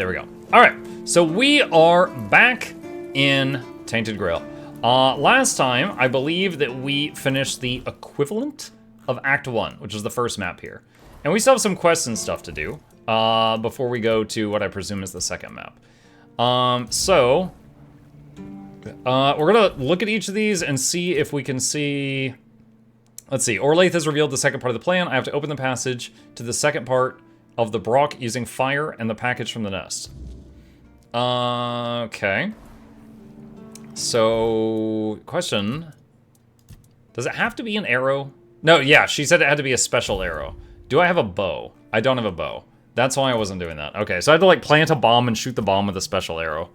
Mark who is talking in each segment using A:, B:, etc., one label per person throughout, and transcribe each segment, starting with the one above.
A: there we go. All right, so we are back in Tainted Grail. Last time, I believe that we finished the equivalent of Act 1, which is the first map here. And we still have some quests and stuff to do before we go to what I presume is the second map. We're gonna look at each of these and see if we can see... Let's see, Orlaith has revealed the second part of the plan. I have to open the passage to the second part of the Brock using fire and the package from the nest. Okay. So, question. Does it have to be an arrow? No, yeah, she said it had to be a special arrow. Do I have a bow? I don't have a bow. That's why I wasn't doing that. Okay, so I had to, like, plant a bomb and shoot the bomb with a special arrow.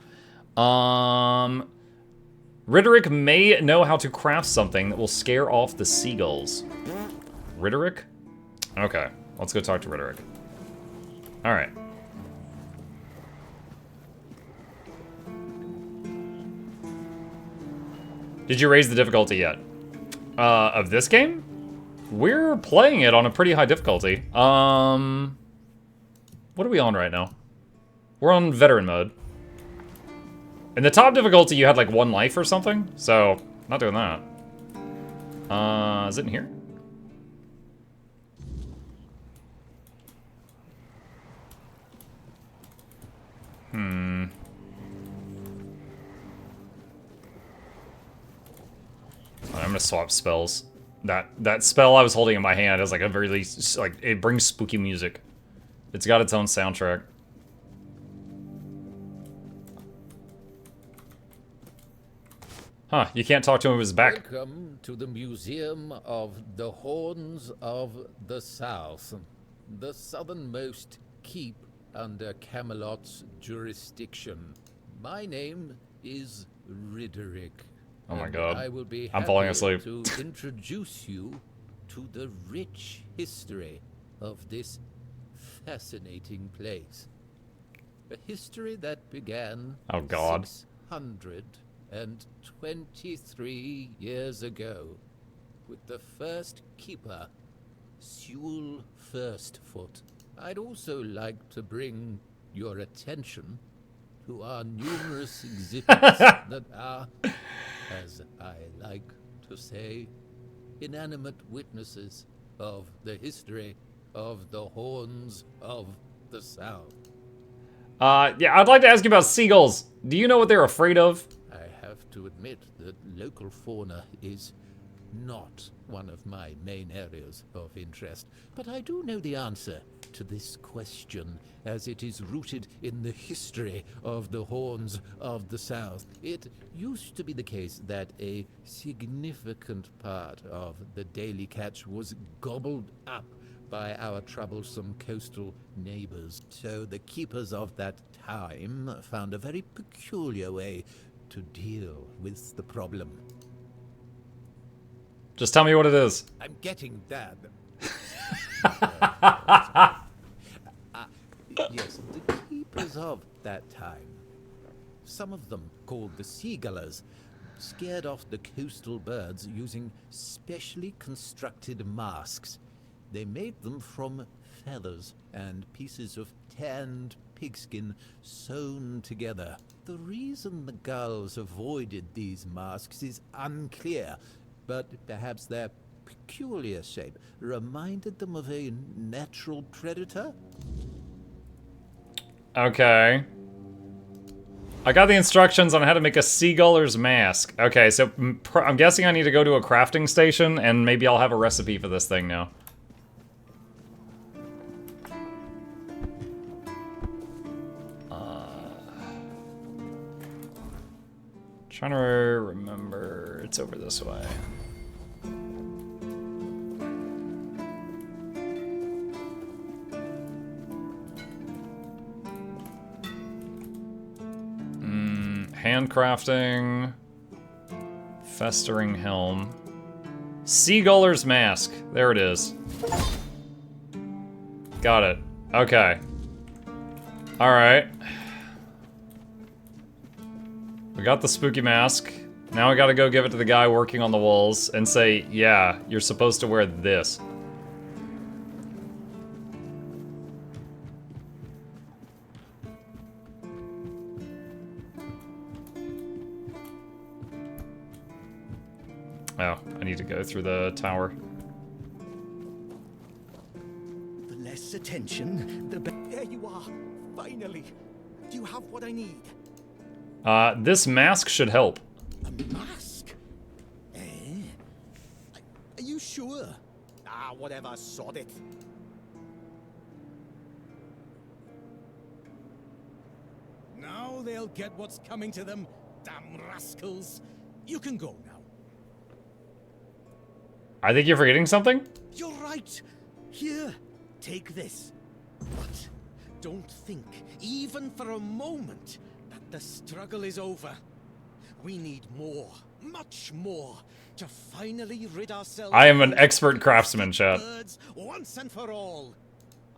A: Riderick may know how to craft something that will scare off the seagulls. Riderick? Okay, let's go talk to Riderick. Alright. Did you raise the difficulty yet? Of this game? We're playing it on a pretty high difficulty. What are we on right now? We're on veteran mode. In the top difficulty, you had like 1 life or something, so not doing that. Is it in here? I'm gonna swap spells. That spell I was holding in my hand is like a very like it brings spooky music. It's got its own soundtrack. Huh, you can't talk to him with his back.
B: Welcome to the Museum of the Horns of the South, the southernmost keep under Camelot's jurisdiction. My name is Riderick.
A: Oh my god.
B: I will be
A: I'm falling
B: happy
A: asleep.
B: to introduce you to the rich history of this fascinating place. A history that began
A: Oh god.
B: 623 years ago with the first keeper, Sewell Firstfoot. I'd also like to bring your attention to our numerous exhibits that are, as I like to say, inanimate witnesses of the history of the Horns of the South.
A: Yeah, I'd like to ask you about seagulls. Do you know what they're afraid of?
B: I have to admit that local fauna is not one of my main areas of interest, but I do know the answer to this question, as it is rooted in the history of the Horns of the South. It used to be the case that a significant part of the daily catch was gobbled up by our troublesome coastal neighbors. So the keepers of that time found a very peculiar way to deal with the problem.
A: Just tell me what it is.
B: I'm getting that. Yes, the keepers of that time, some of them called the seagullers, scared off the coastal birds using specially constructed masks. They made them from feathers and pieces of tanned pigskin sewn together. The reason the gulls avoided these masks is unclear, but perhaps their peculiar shape reminded them of a natural predator?
A: Okay. I got the instructions on how to make a seaguller's mask. Okay, so I'm guessing I need to go to a crafting station, and maybe I'll have a recipe for this thing now. Trying to remember. It's over this way. Handcrafting. Festering helm. Seaguller's mask. There it is. Got it. Okay. Alright. We got the spooky mask. Now we gotta go give it to the guy working on the walls and say, yeah, you're supposed to wear this. Oh, I need to go through the tower.
C: The less attention, the better. There you are. Finally. Do you have what I need?
A: This mask should help.
C: A mask? Eh? Are you sure? Ah, whatever. Sod it. Now they'll get what's coming to them. Damn rascals. You can go now.
A: I think you're forgetting something?
C: You're right. Here, take this. But don't think, even for a moment, that the struggle is over. We need more, much more, to finally rid ourselves.
A: I am an
C: of
A: expert craftsman, chat.
C: birds once and for all.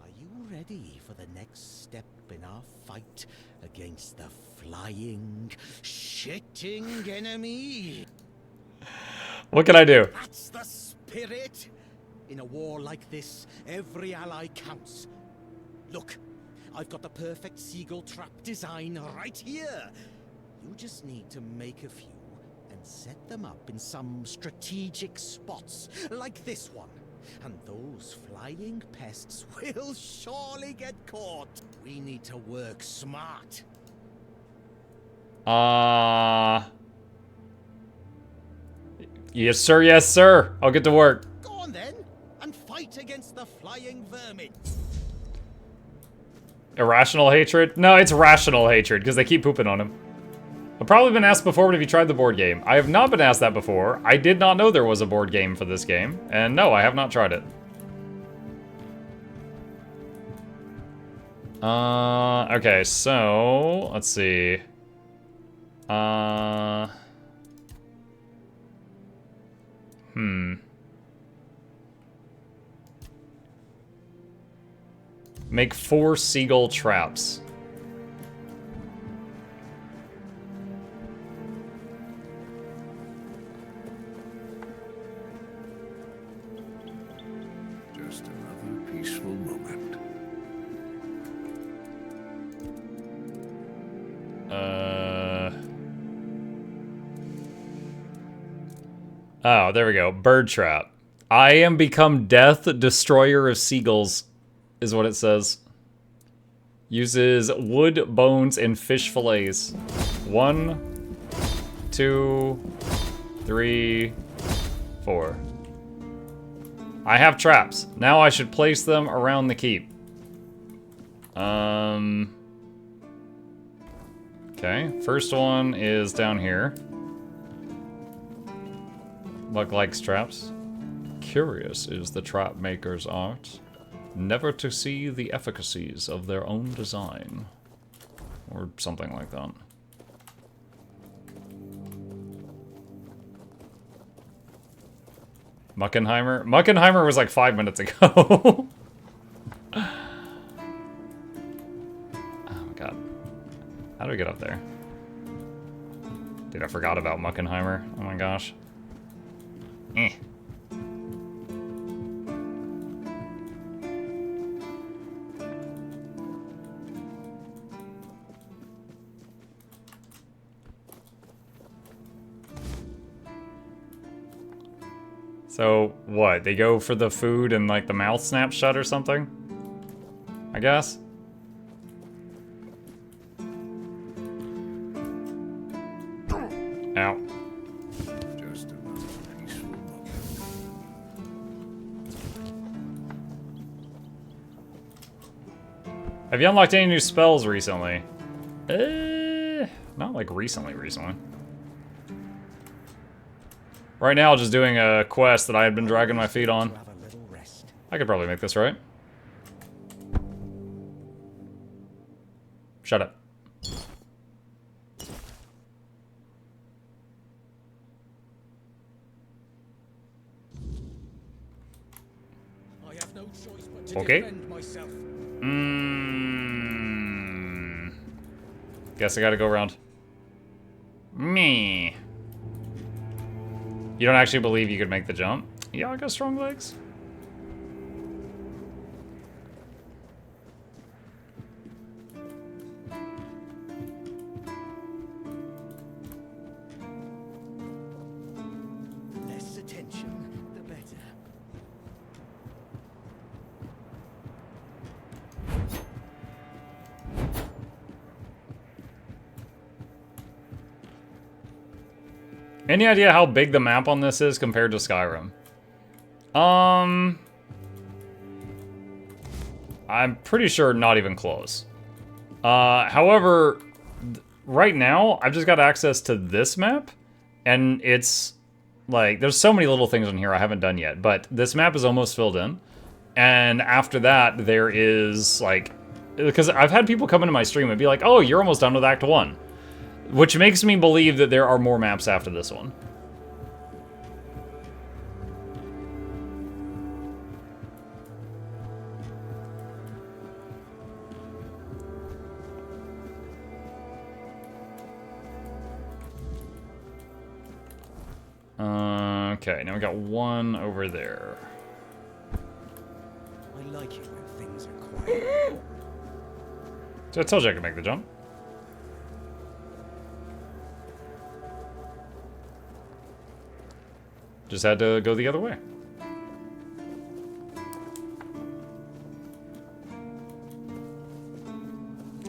C: Are you ready for the next step in our fight against the flying, shitting enemy?
A: What can I do?
C: That's the spirit. In a war like this, every ally counts. Look, I've got the perfect seagull trap design right here. You just need to make a few and set them up in some strategic spots, like this one. And those flying pests will surely get caught. We need to work smart.
A: Yes, sir. Yes, sir. I'll get to work.
C: Go on then, and fight against the flying vermin.
A: Irrational hatred? No, it's rational hatred, because they keep pooping on him. I've probably been asked before, but have you tried the board game? I have not been asked that before. I did not know there was a board game for this game. And no, I have not tried it. Okay, so, let's see. Make 4 seagull traps.
D: Just another peaceful moment.
A: Oh, there we go. Bird trap. I am become death, destroyer of seagulls, is what it says. Uses wood, bones, and fish fillets. 1, 2, 3, 4. I have traps. Now I should place them around the keep. Okay, first one is down here. Muck likes traps. Curious is the trap maker's art, never to see the efficacies of their own design. Or something like that. Muckenheimer? Muckenheimer was like 5 minutes ago. Oh my god. How do we get up there? Dude, I forgot about Muckenheimer. Oh my gosh. Eh. So, what? They go for the food and, like, the mouth snaps shut or something? I guess? Ow.
D: Just another peaceful moment.
A: Have you unlocked any new spells recently? Not like recently. Right now, just doing a quest that I had been dragging my feet on.
C: Have a little rest.
A: I could probably make this right. Shut up.
C: I have no choice but to
A: Okay.
C: defend myself.
A: Guess I gotta go around. Me. You don't actually believe you could make the jump? Yeah, I got strong legs.
C: Less
A: Any idea how big the map on this is compared to Skyrim? I'm pretty sure not even close. However, right now, I've just got access to this map, and it's, like, there's so many little things on here I haven't done yet, but this map is almost filled in, and after that, there is, like, because I've had people come into my stream and be like, oh, you're almost done with Act 1, which makes me believe that there are more maps after this one. Okay, now we got one over there.
C: I like it when things are quiet.
A: So I told you I could make the jump. Just had to go the other way.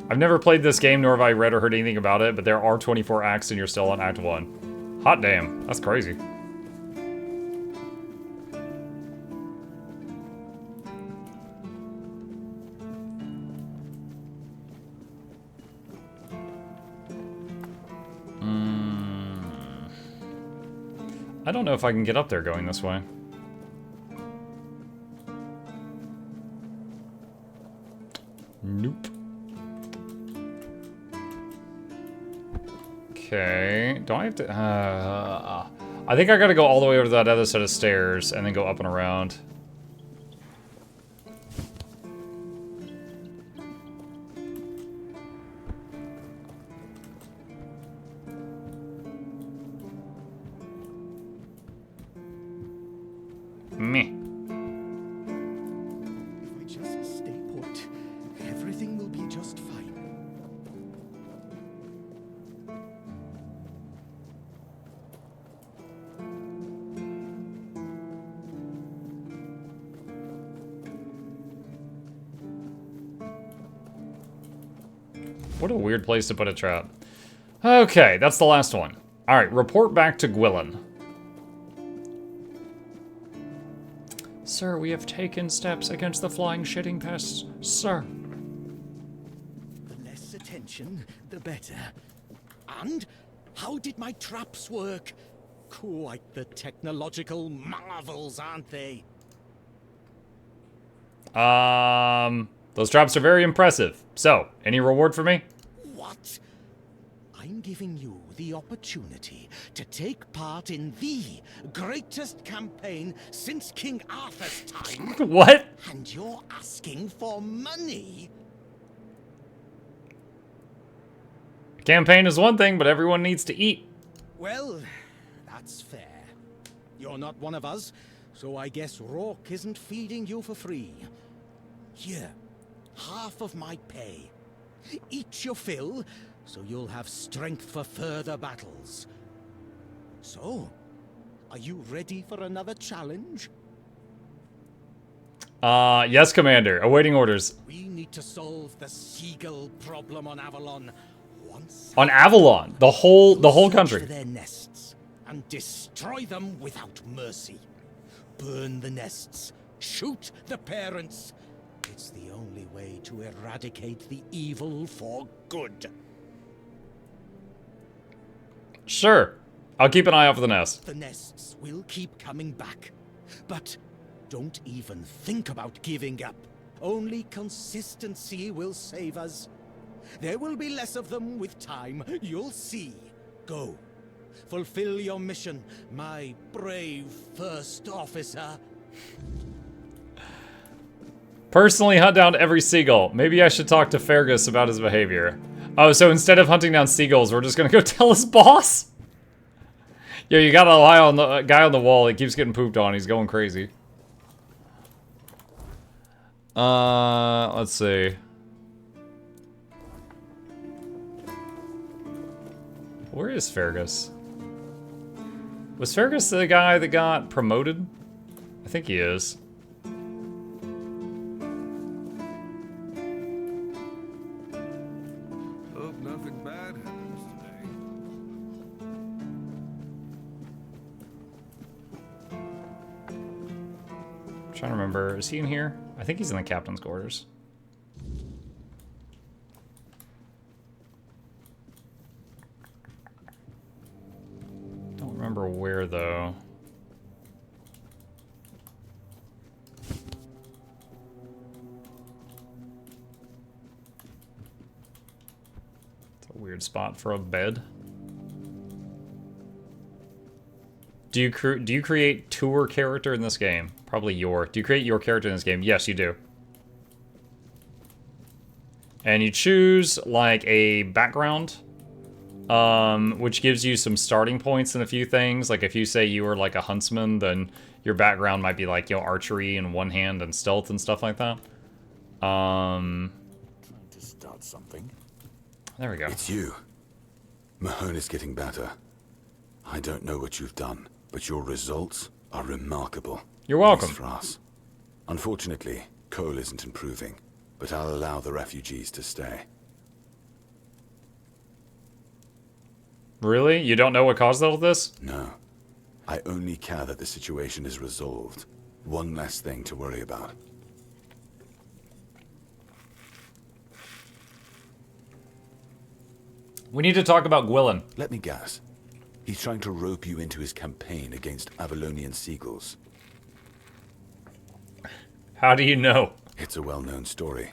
A: I've never played this game, nor have I read or heard anything about it, but there are 24 acts and you're still on Act 1. Hot damn, that's crazy. I don't know if I can get up there going this way. Nope. Okay, do I have to, I think I gotta go all the way over to that other set of stairs and then go up and around. Meh.
C: If I just stay put, everything will be just fine.
A: What a weird place to put a trap. Okay, that's the last one. Alright, report back to Gwilyn. Sir, we have taken steps against the flying shitting pests, sir.
C: The less attention, the better. And how did my traps work? Quite the technological marvels, aren't they?
A: Those traps are very impressive. So, any reward for me?
C: What? I'm giving you the opportunity to take part in the greatest campaign since King Arthur's time.
A: What?
C: And you're asking for money?
A: Campaign is one thing, but everyone needs to eat.
C: Well, that's fair. You're not one of us, so I guess Rourke isn't feeding you for free. Here, half of my pay. Eat your fill, so you'll have strength for further battles. So, are you ready for another challenge?
A: Yes, Commander. Awaiting orders.
C: We need to solve the seagull problem on Avalon. Once
A: On Avalon, the whole
C: search
A: country.
C: for their nests and destroy them without mercy. Burn the nests. Shoot the parents. It's the only way to eradicate the evil for good.
A: Sure. I'll keep an eye out for the nest.
C: The nests will keep coming back. But don't even think about giving up. Only consistency will save us. There will be less of them with time. You'll see. Go. Fulfill your mission, my brave first officer.
A: Personally hunt down every seagull. Maybe I should talk to Fergus about his behavior. Oh, so instead of hunting down seagulls, we're just gonna go tell his boss? Yeah, you got a eye on the guy on the wall. He keeps getting pooped on. He's going crazy. Let's see. Where is Fergus? Was Fergus the guy that got promoted? I think he is.
D: Hope nothing bad happens today.
A: trying to remember. Is he in here? I think he's in the captain's quarters. Don't remember where, though. It's a weird spot for a bed. Do you create tour character in this game? Probably your. Do you create your character in this game? Yes, you do. And you choose like a background, which gives you some starting points in a few things. Like if you say you were like a huntsman, then your background might be like, you know, archery and one hand and stealth and stuff like that.
D: Trying to start something.
A: There we go.
E: It's you. Mahone is getting better. I don't know what you've done, but your results are remarkable.
A: You're welcome.
E: At least for us. Unfortunately, Cole isn't improving, but I'll allow the refugees to stay.
A: Really? You don't know what caused all of this?
E: No. I only care that the situation is resolved. One less thing to worry about.
A: We need to talk about Gwilyn.
E: Let me guess. He's trying to rope you into his campaign against Avalonian seagulls.
A: How do you know?
E: It's a well-known story.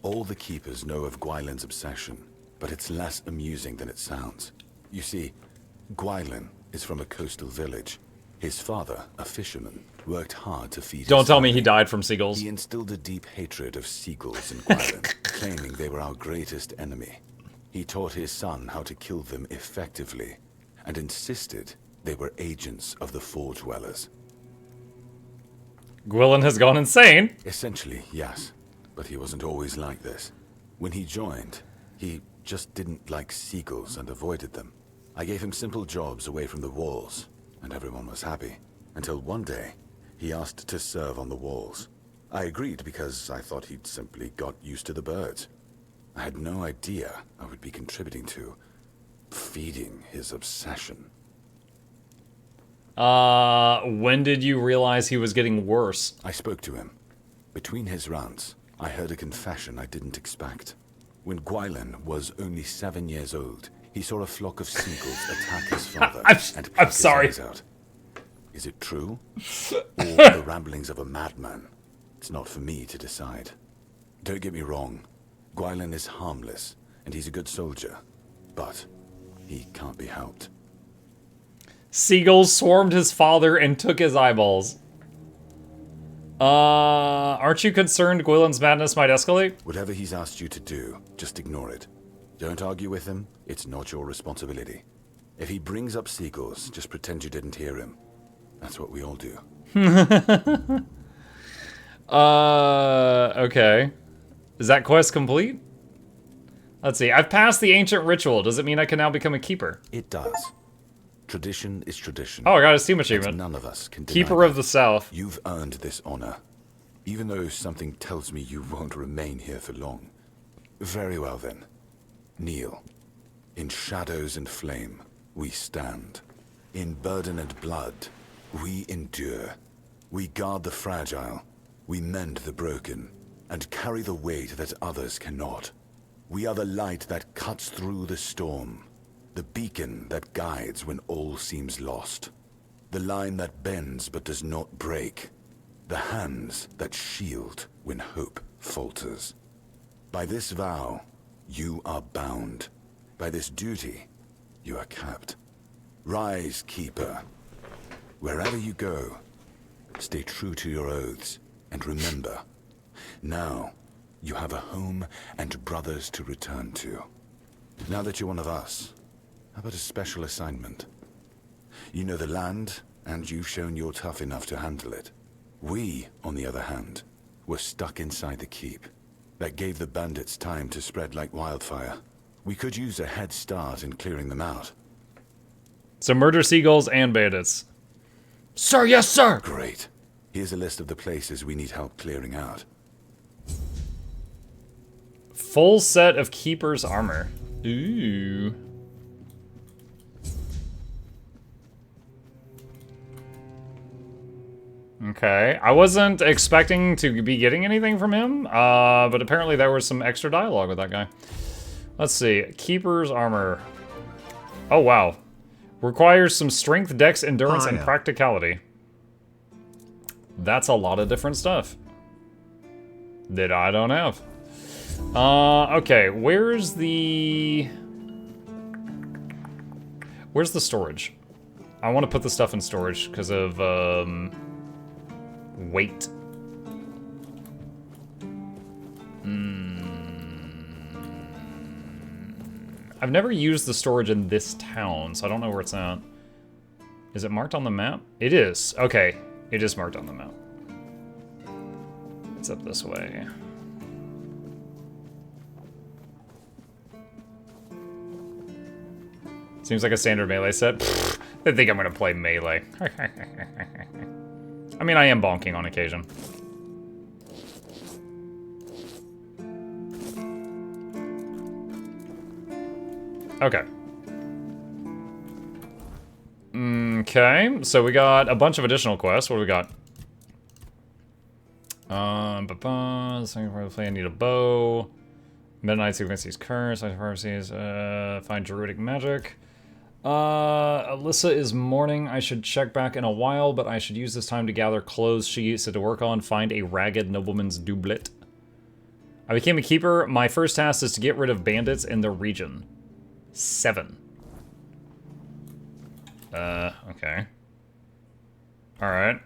E: All the keepers know of Gwylyn's obsession, but it's less amusing than it sounds. You see, Gwylyn is from a coastal village. His father, a fisherman, worked hard to feed
A: Don't
E: his
A: tell me he
E: family.
A: died from seagulls.
E: He instilled a deep hatred of seagulls in Gwylyn, claiming they were our greatest enemy. He taught his son how to kill them effectively, and insisted they were agents of the Forge Dwellers.
A: Gwilyn has gone insane.
E: Essentially, yes. But he wasn't always like this. When he joined, he just didn't like seagulls and avoided them. I gave him simple jobs away from the walls, and everyone was happy. Until one day, he asked to serve on the walls. I agreed because I thought he'd simply got used to the birds. I had no idea I would be contributing to feeding his obsession.
A: When did you realize he was getting worse?
E: I spoke to him. Between his rants, I heard a confession I didn't expect. When Gwylyn was only 7 years old, he saw a flock of seagulls attack his father and pluck his
A: sorry.
E: eyes out. Is it true? Or the ramblings of a madman? It's not for me to decide. Don't get me wrong. Gwylyn is harmless, and he's a good soldier. But he can't be helped.
A: Seagulls swarmed his father and took his eyeballs. Aren't you concerned Gwylyn's madness might escalate?
E: Whatever he's asked you to do, just ignore it. Don't argue with him. It's not your responsibility. If he brings up seagulls, just pretend you didn't hear him. That's what we all do.
A: Okay. Is that quest complete? Let's see. I've passed the ancient ritual. Does it mean I can now become a keeper?
E: It does. Tradition is tradition.
A: Oh, I got a Steam
E: and
A: achievement.
E: none of us can deny
A: Keeper
E: that.
A: of the South.
E: You've earned this honor, even though something tells me you won't remain here for long. Very well then. Kneel. In shadows and flame, we stand. In burden and blood, we endure. We guard the fragile. We mend the broken, and carry the weight that others cannot. We are the light that cuts through the storm. The beacon that guides when all seems lost. The line that bends but does not break. The hands that shield when hope falters. By this vow, you are bound. By this duty, you are kept. Rise, keeper. Wherever you go, stay true to your oaths, and remember, now you have a home and brothers to return to. Now that you're one of us, how about a special assignment? You know the land, and you've shown you're tough enough to handle it. We, on the other hand, were stuck inside the keep. That gave the bandits time to spread like wildfire. We could use a head start in clearing them out.
A: So murder seagulls and bandits. Sir, yes, sir!
E: Great. Here's a list of the places we need help clearing out.
A: Full set of Keeper's armor. Ooh. Okay, I wasn't expecting to be getting anything from him, but apparently there was some extra dialogue with that guy. Let's see, Keeper's Armor. Oh, wow. Requires some strength, dex, endurance, and practicality. That's a lot of different stuff that I don't have. Okay, where's the storage? I want to put the stuff in storage because of, weight. I've never used the storage in this town, so I don't know where it's at. Is it marked on the map? It is. Okay, it is marked on the map. It's up this way. Seems like a standard melee set. Pfft, they think I'm gonna play melee. I mean, I am bonking on occasion. Okay. Okay, so we got a bunch of additional quests. What do we got? The second part of the play, I need a bow. Midnight Sequences Curse, Pharmacies, find Druidic Magic. Alyssa is mourning. I should check back in a while, but I should use this time to gather clothes she used to work on. Find a ragged nobleman's doublet. I became a keeper. My first task is to get rid of bandits in the region. 7. Okay. Alright.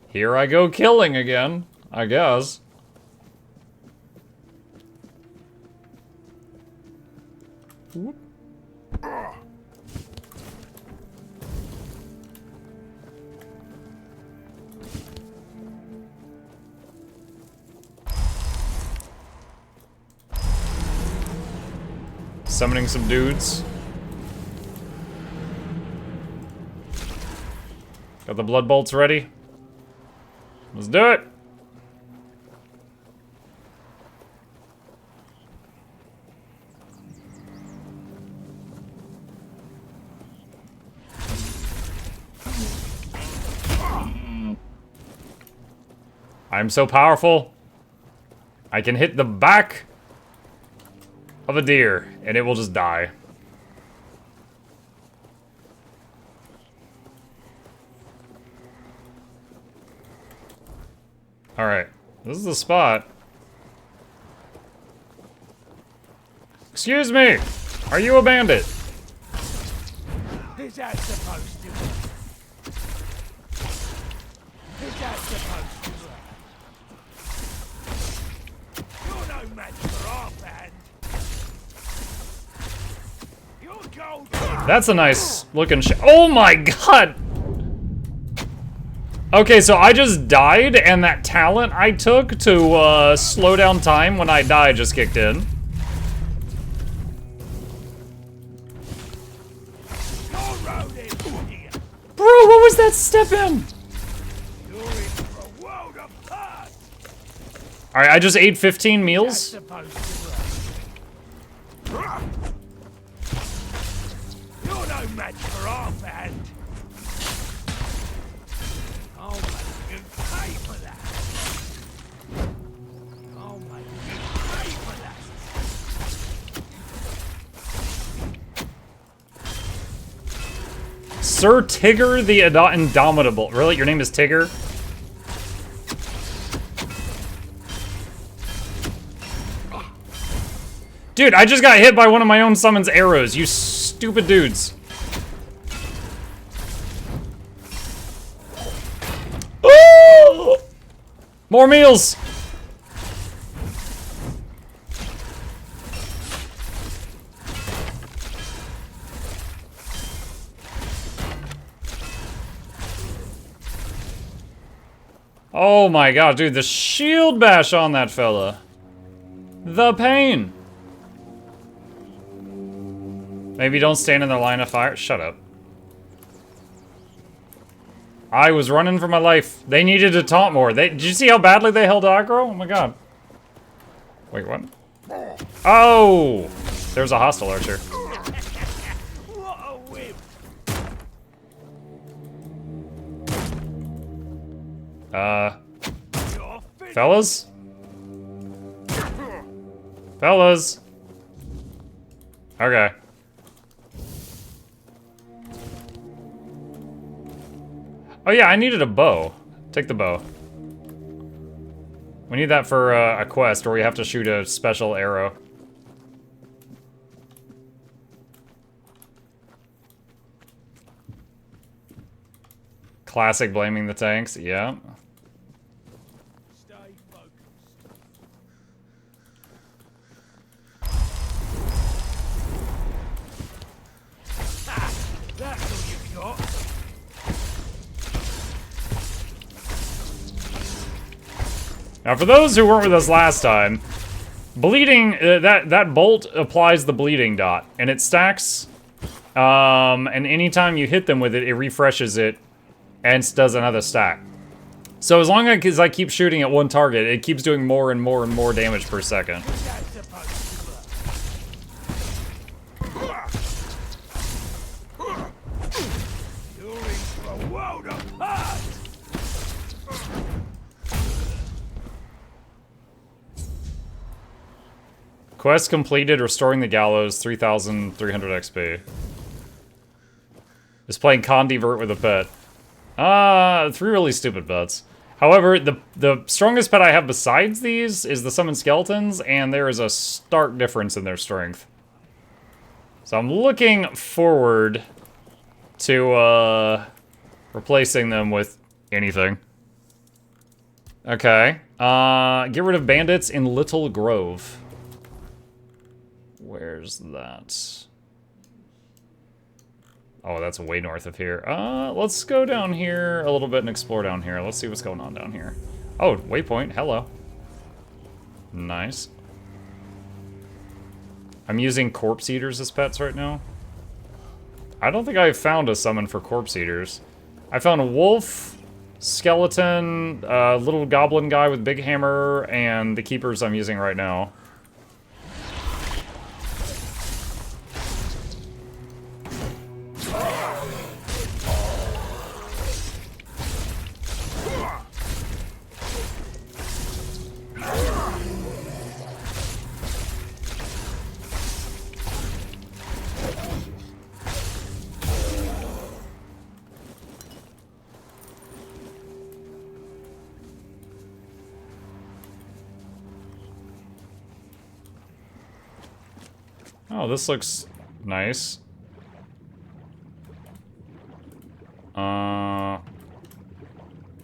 A: Here I go killing again, I guess. Whoop. Summoning some dudes. Got the blood bolts ready. Let's do it. I'm so powerful. I can hit the back of a deer and it will just die. Alright, this is the spot. Excuse me! Are you a bandit?
C: Is that supposed to work? Is that supposed to work? You're no match for our band. You're gold.
A: That's a nice looking oh my god! Okay, so I just died, and that talent I took to slow down time when I die just kicked in. Bro, what was that step in? Alright, I just ate 15 meals.
C: You're no match for our band. I'll make you pay for that. I'll make you pay for that.
A: Sir Tigger the Indomitable. Really? Your name is Tigger? Dude, I just got hit by one of my own summon's arrows, you stupid dudes. Oh! More meals! Oh my god, dude, the shield bash on that fella. The pain. Maybe don't stand in the line of fire. Shut up. I was running for my life. They needed to taunt more. Did you see how badly they held aggro? Oh my god. Wait, what? Oh! There's a hostile archer.
C: What a whip.
A: Fellas? Fellas? Okay. Oh yeah, I needed a bow. Take the bow. We need that for a quest where we have to shoot a special arrow. Classic blaming the tanks, yeah.
C: Stay focused.
F: That's all you've got.
A: Now, for those who weren't with us last time, bleeding, that bolt applies the bleeding dot, and it stacks, and anytime you hit them with it, it refreshes it, and does another stack. So as long as I keep shooting at one target, it keeps doing more and more and more damage per second.
F: That's supposed to work. You're in for a world apart.
A: Quest completed, restoring the gallows, 3,300 XP. Is playing Condivert with a pet. 3 really stupid pets. However, the strongest pet I have besides these is the summoned skeletons, and there is a stark difference in their strength. So I'm looking forward to replacing them with anything. Okay. Get rid of bandits in Little Grove. Where's that? Oh, that's way north of here. Let's go down here a little bit and explore down here. Let's see what's going on down here. Oh, waypoint. Hello. Nice. I'm using corpse eaters as pets right now. I don't think I found a summon for corpse eaters. I found a wolf, skeleton, little goblin guy with big hammer, and the keepers I'm using right now. Oh, this looks nice.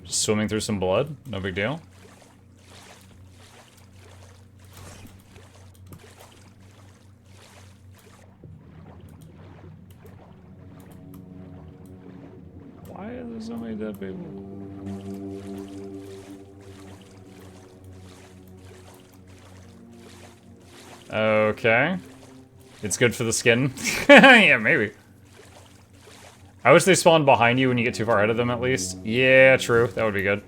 A: Swimming through some blood, no big deal. Why are there so many dead people? Okay. It's good for the skin. Yeah, maybe. I wish they spawned behind you when you get too far ahead of them, at least. Yeah, true. That would be good.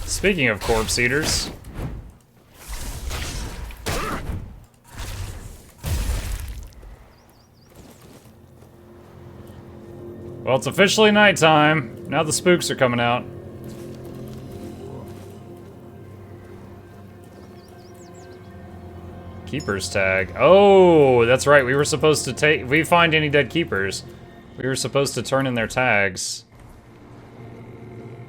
A: Speaking of corpse eaters. Well, it's officially nighttime. Now the spooks are coming out. Keeper's tag. Oh, that's right. We were supposed to take... If we find any dead keepers, we were supposed to turn in their tags.